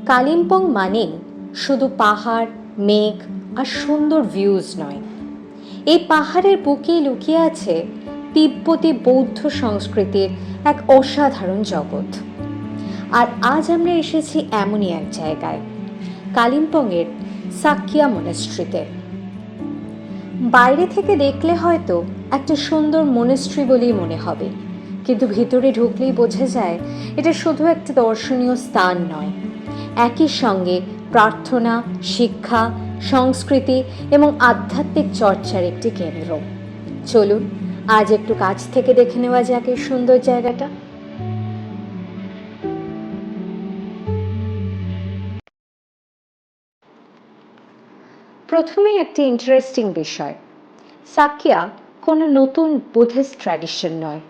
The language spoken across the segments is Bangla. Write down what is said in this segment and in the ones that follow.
কালিম্পং মানে শুধু পাহাড়, মেঘ আর সুন্দর ভিউজ নয়। এই পাহাড়ের বুকে লুকিয়ে আছে তিব্বতী বৌদ্ধ সংস্কৃতির এক অসাধারণ জগৎ। আর আজ আমরা এসেছি এমনই এক জায়গায়, কালিম্পংয়ের সাক্কিয়া মনেস্ট্রিতে। বাইরে থেকে দেখলে হয়তো একটা সুন্দর মনেস্ট্রি বলেই মনে হবে, কিন্তু ভিতরে ঢুকলেই বোঝা যায় এটা শুধু একটা দর্শনীয় স্থান নয়, একই সঙ্গে প্রার্থনা, শিক্ষা, সংস্কৃতি এবং আধ্যাত্মিক চর্চার একটি কেন্দ্র। চলুন আজ একটু কাছ থেকে দেখে নেওয়া যাক এই সুন্দর জায়গাটা। প্রথমেই একটি ইন্টারেস্টিং বিষয়, সাক্কিয়া কোনো নতুন বুদ্ধিস্ট ট্র্যাডিশন নয়।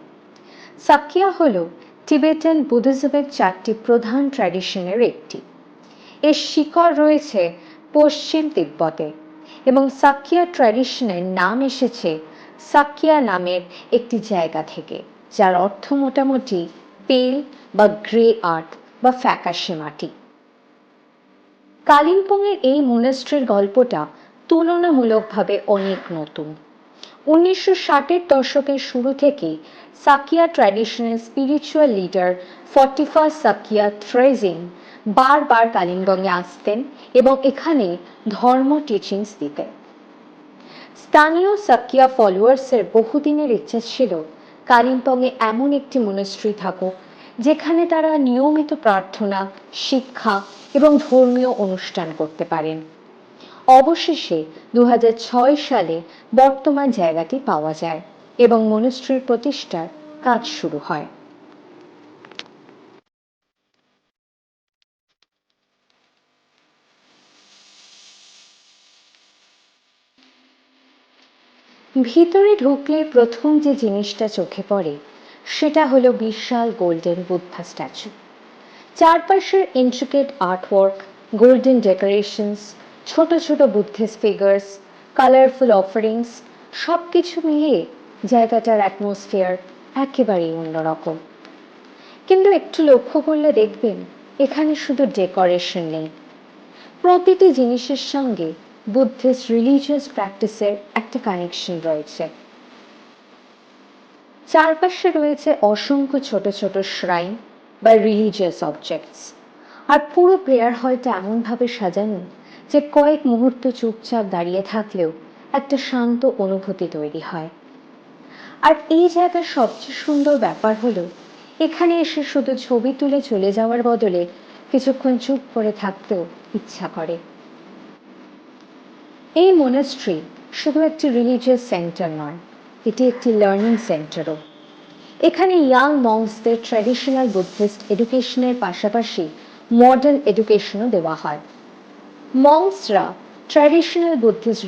সাক্কিয়া হলো টিবেটান বুদ্ধিজমের 4টি প্রধান ট্র্যাডিশনের একটি। এর শিকড় রয়েছে পশ্চিম তিব্বতে এবং সাক্কিয়া ট্র্যাডিশনের নাম এসেছে সাক্কিয়া নামের একটি জায়গা থেকে, যার অর্থ মোটামুটি পেল বা গ্রে আর্থ বা ফ্যাকাশে মাটি। কালিম্পংয়ের এই মনেস্ট্রির গল্পটা তুলনামূলকভাবে অনেক নতুন। 1960-এর দশকের শুরু থেকেই সাক্কিয়া ট্র্যাডিশনের স্পিরিচুয়াল লিডার ফর্টিফা সাক্কিয়া থ্রেজিং বারবার কালিম্পংয়ে আসতেন এবং এখানে ধর্ম টিচিংস দিতেন। স্থানীয় সাক্কিয়া ফলোয়ার্সের বহুদিনের ইচ্ছা ছিল কালিম্পংয়ে এমন একটি মনেস্ট্রি থাকুক যেখানে তারা নিয়মিত প্রার্থনা, শিক্ষা এবং ধর্মীয় অনুষ্ঠান করতে পারেন। অবশেষে 2006 সালে বর্তমান জায়গাটি পাওয়া যায় এবং মনেস্ট্রির প্রতিষ্ঠার কাজ শুরু হয়। ভিতরে ঢুকলে প্রথম যে জিনিসটা চোখে পড়ে সেটা হলো বিশাল গোল্ডেন বুদ্ধা স্ট্যাচু। চারপাশের ইন্ট্রিকেট আর্টওয়ার্ক, গোল্ডেন ডেকোরেশনস, ছোট ছোট বুদ্ধিস্ট ফিগার্স, কালারফুল অফারিংস, সব কিছু মিলিয়ে জায়গাটার অ্যাটমসফিয়ার একেবারেই অন্যরকম। কিন্তু একটু লক্ষ্য করলে দেখবেন এখানে শুধু ডেকোরেশন নেই, প্রতিটি জিনিসের সঙ্গে বুদ্ধিস্ট রিলিজিয়াস প্র্যাকটিসের একটা কানেকশন রয়েছে। চারপাশে রয়েছে অসংখ্য ছোট ছোট শ্রাইন বা রিলিজিয়াস অবজেক্টস, আর পুরো প্রেয়ার হলটা এমনভাবে সাজানো যে কয়েক মুহূর্ত চুপচাপ দাঁড়িয়ে থাকলেও একটা শান্ত অনুভূতি তৈরি হয়। আর এই জায়গার সবচেয়ে সুন্দর ব্যাপার হলো এখানে এসে শুধু ছবি তুলে চলে যাওয়ার বদলে কিছুক্ষণ চুপ করে থাকতেও ইচ্ছা করে। এই মনেস্ট্রি শুধু একটি রিলিজিয়াস সেন্টার নয়, এটি একটি লার্নিং সেন্টারও। এখানে ইয়াং মংসদের ট্র্যাডিশনাল বুদ্ধিস্ট এডুকেশনের পাশাপাশি মডার্ন এডুকেশনও দেওয়া হয়। মংসরা traditional Buddhist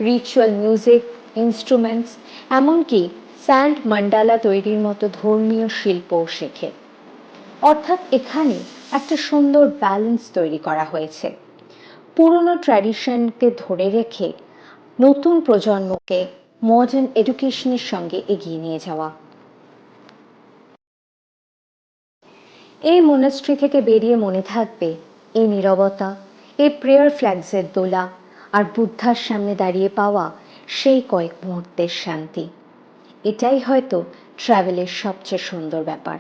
ritual music, instruments, এমনকি স্যান্ড মান্ডালা তৈরির মতো ধর্মীয় শিল্পও শেখে। অর্থাৎ এখানে একটা সুন্দর ব্যালেন্স তৈরি করা হয়েছে, পুরনো ট্র্যাডিশনকে ধরে রেখে নতুন প্রজন্মকে মডার্ন এডুকেশনের সঙ্গে এগিয়ে নিয়ে যাওয়া। এই মনেস্ট্রি থেকে বেরিয়ে মনে থাকবে এই নীরবতা, এই প্রেয়ার ফ্ল্যাগসের দোলা, আর বুদ্ধার সামনে দাঁড়িয়ে পাওয়া সেই কয়েক মুহূর্তের শান্তি। এটাই হয়তো ট্রাভেলের সবচেয়ে সুন্দর ব্যাপার।